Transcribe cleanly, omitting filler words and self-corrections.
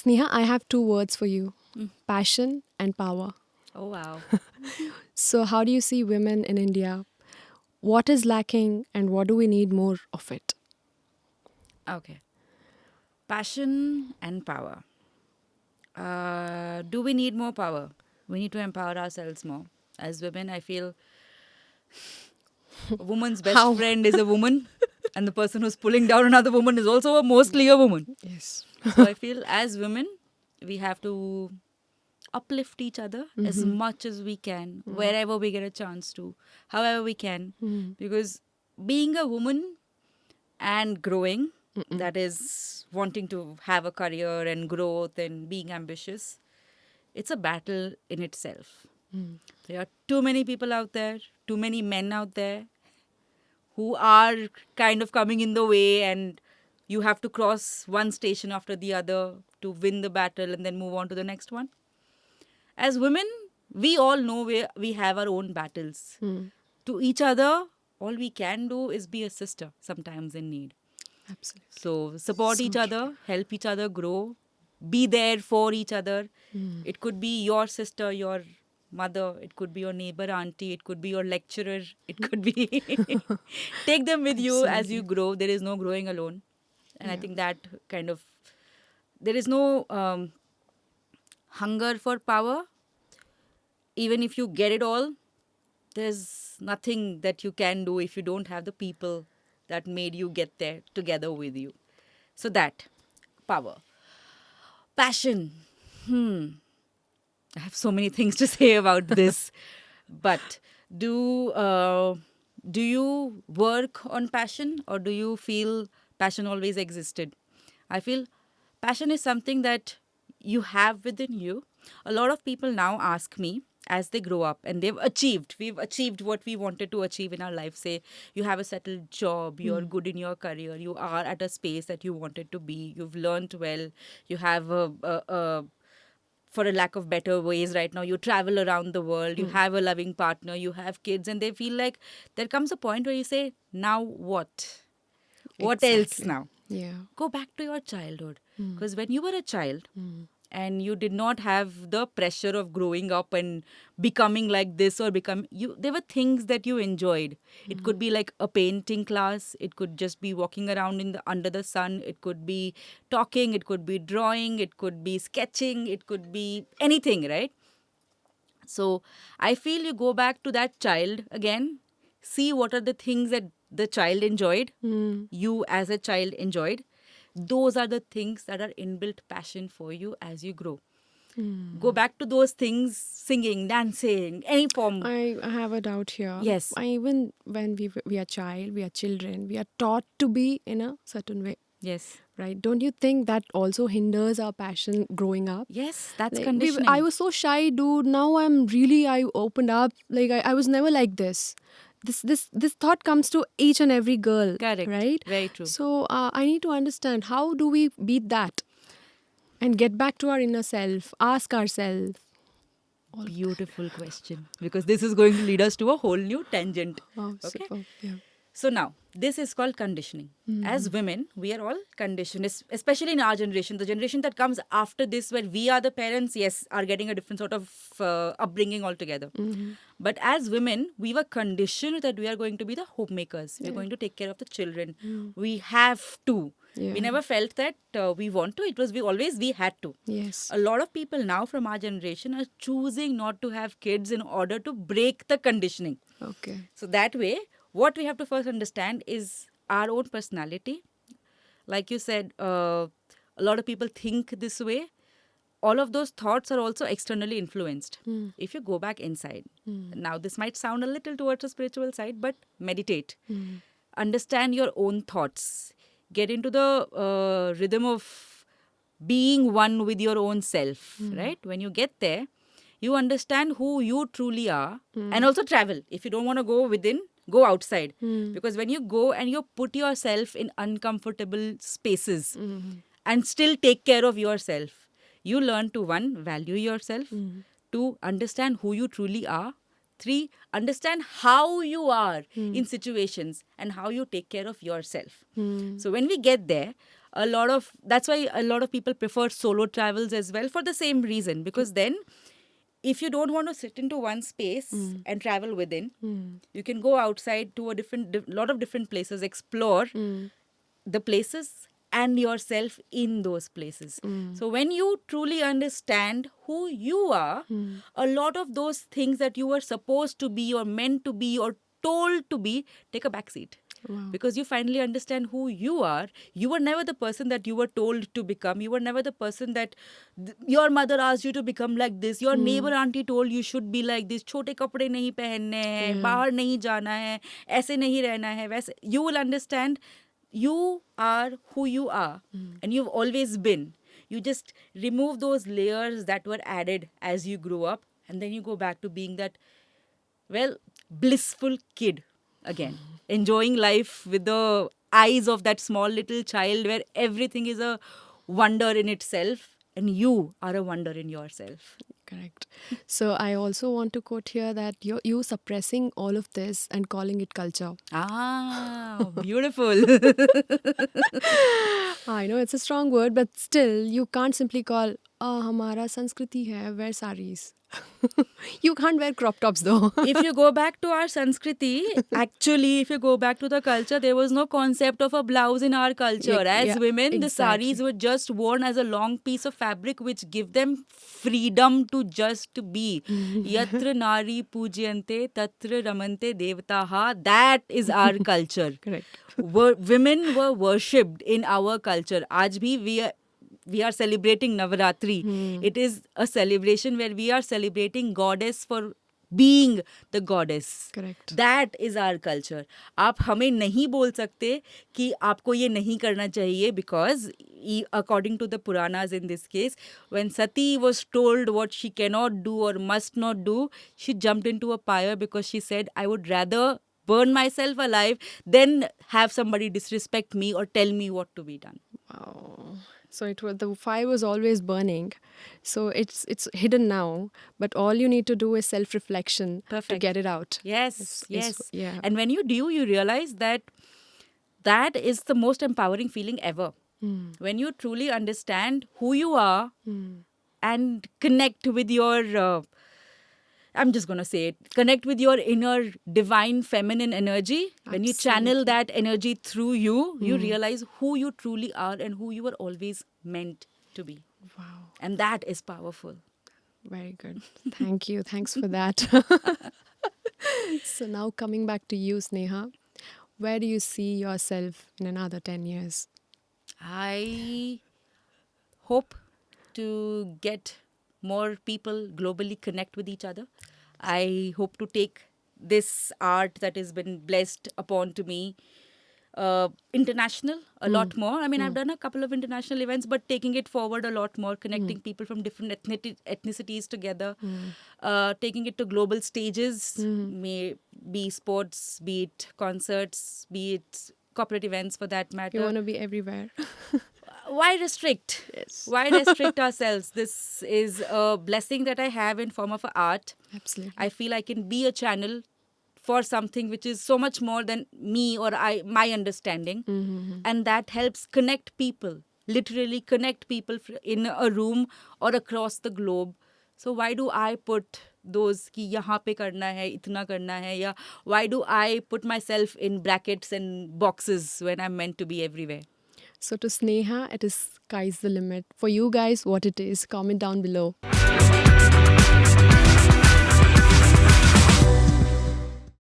Sneha, I have two words for you: Mm. passion and power. Oh, wow. So, how do you see women in India? What is lacking and what do we need more of it? Okay. Passion and power. Do we need more power? We need to empower ourselves more. As women, I feel a woman's best How? friend is a woman, and the person who's pulling down another woman is also mostly a woman. Yes. So I feel as women, we have to uplift each other as much as we can, wherever we get a chance to, however we can. Because being a woman and growing, that is wanting to have a career and growth and being ambitious, it's a battle in itself. There are too many people out there, too many men out there who are kind of coming in the way, and you have to cross one station after the other to win the battle and then move on to the next one. As women, we all know we have our own battles. To each other, all we can do is be a sister sometimes in need. Absolutely. So support So each true. other, help each other grow, be there for each other. It could be your sister, your mother, it could be your neighbor auntie, it could be your lecturer, it could be take them with you as you Absolutely. grow. There is no growing alone. And I Yeah. think that kind of there is no hunger for power. Even if you get it all, there's nothing that you can do if you don't have the people that made you get there together with you. So that power. Passion. I have so many things to say about this, but do do you work on passion, or do you feel passion always existed? I feel passion is something that you have within you. A lot of people now ask me as they grow up and we've achieved what we wanted to achieve in our life. Say you have a settled job, you're good in your career, you are at a space that you wanted to be, you've learned well, you have a for a lack of better ways right now, you travel around the world, you have a loving partner, you have kids, and they feel like there comes a point where you say, now what else Exactly. now? Yeah. Go back to your childhood, because when you were a child and you did not have the pressure of growing up and becoming like this or become you, there were things that you enjoyed. It could be like a painting class, it could just be walking around in the under the sun, it could be talking, it could be drawing, it could be sketching, it could be anything, right? So I feel you go back to that child again, see what are the things that the child enjoyed, you as a child enjoyed. Those are the things that are inbuilt passion for you as you grow. Go back to those things, singing, dancing, any form. I have a doubt here. Yes, Even when we are child, we are children, we are taught to be in a certain way, yes, right? Don't you think that also hinders our passion growing up? yes, that's Like I conditioning. was so shy, dude. Now I opened up. Like I was never like this. This thought comes to each and every girl, Correct. right? Very true. So I need to understand, how do we beat that and get back to our inner self? Ask ourselves all of that. Beautiful question. Because this is going to lead us to a whole new tangent. Wow, Okay. super. Yeah. So now, this is called conditioning. As women, we are all conditioned, especially in our generation, the generation that comes after this, where we are the parents, yes, are getting a different sort of upbringing altogether. But as women, we were conditioned that we are going to be the homemakers. We are Yeah. going to take care of the children. We have to. We Yeah. never felt that we want to. It was we had to. Yes. A lot of people now from our generation are choosing not to have kids in order to break the conditioning. Okay. So that way, what we have to first understand is our own personality. Like you said, a lot of people think this way. All of those thoughts are also externally influenced. If you go back inside, now this might sound a little towards the spiritual side, but meditate. Understand your own thoughts. Get into the rhythm of being one with your own self, right? When you get there, you understand who you truly are, and also travel. If you don't want to go within, go outside. Because when you go and you put yourself in uncomfortable spaces and still take care of yourself, you learn to one, value yourself, to understand who you truly are, 3, understand how you are in situations and how you take care of yourself. So when we get there, that's why a lot of people prefer solo travels as well, for the same reason, because then if you don't want to sit into one space and travel within, you can go outside to a lot of different places, explore the places and yourself in those places. So when you truly understand who you are, a lot of those things that you were supposed to be or meant to be or told to be take a back seat. Wow. Because you finally understand who you are. You were never the person that you were told to become. You were never the person that your mother asked you to become like this. Your neighbor auntie told you should be like this. छोटे कपड़े नहीं पहनने हैं, बाहर नहीं जाना है, ऐसे नहीं रहना है, वैसे. You will understand you are who you are and you've always been. You just remove those layers that were added as you grew up, and then you go back to being that, well, blissful kid again, enjoying life with the eyes of that small little child where everything is a wonder in itself and you are a wonder in yourself. Correct. So I also want to quote here that you suppressing all of this and calling it culture. Ah, beautiful. I know it's a strong word, but still you can't simply call हमारा संस्कृति है wear saris. You can't wear crop tops though. If you go back to our Sanskriti, actually, if you go back to the culture, there was no concept of a blouse in our culture. As women, the saris were just worn as a long piece of fabric which give them freedom to just be. Yatra nari pujyante tatra ramante devataha. That is our culture. Correct. Women were worshipped in our culture. Aaj bhi we are celebrating Navaratri. It is a celebration where we are celebrating goddess for being the goddess. Correct. That is our culture. आप हमें नहीं बोल सकते कि आपको ये नहीं करना चाहिए, because according to the Puranas in this case, when Sati was told what she cannot do or must not do, she jumped into a pyre because she said, I would rather burn myself alive than have somebody disrespect me or tell me what to be done. Wow. So the fire was always burning. So it's hidden now, but all you need to do is self-reflection to get it out. Yes, yes. Yeah. And when you do, you realize that that is the most empowering feeling ever. When you truly understand who you are and connect with your I'm just going to say it, connect with your inner divine feminine energy. When you channel that energy through you, you realize who you truly are and who you were always meant to be. Wow. And that is powerful. Very good. Thank you. Thanks for that. So now coming back to you, Sneha, where do you see yourself in another 10 years? I hope to get more people globally connect with each other. I hope to take this art that has been blessed upon to me international a lot more. I mean, I've done a couple of international events, but taking it forward a lot more, connecting people from different ethnicities together, taking it to global stages, may be sports, be it concerts, be it corporate events for that matter. You want to be everywhere. Why restrict? Yes. Why restrict ourselves? This is a blessing that I have in form of art. Absolutely. I feel I can be a channel for something which is so much more than me or my understanding. And that helps connect people, literally connect people in a room or across the globe. So why do I put those कि यहाँ पे करना है, इतना करना है, या why do I put myself in brackets and boxes when I'm meant to be everywhere? So to Sneha, it is sky's the limit. For you guys, what it is, comment down below.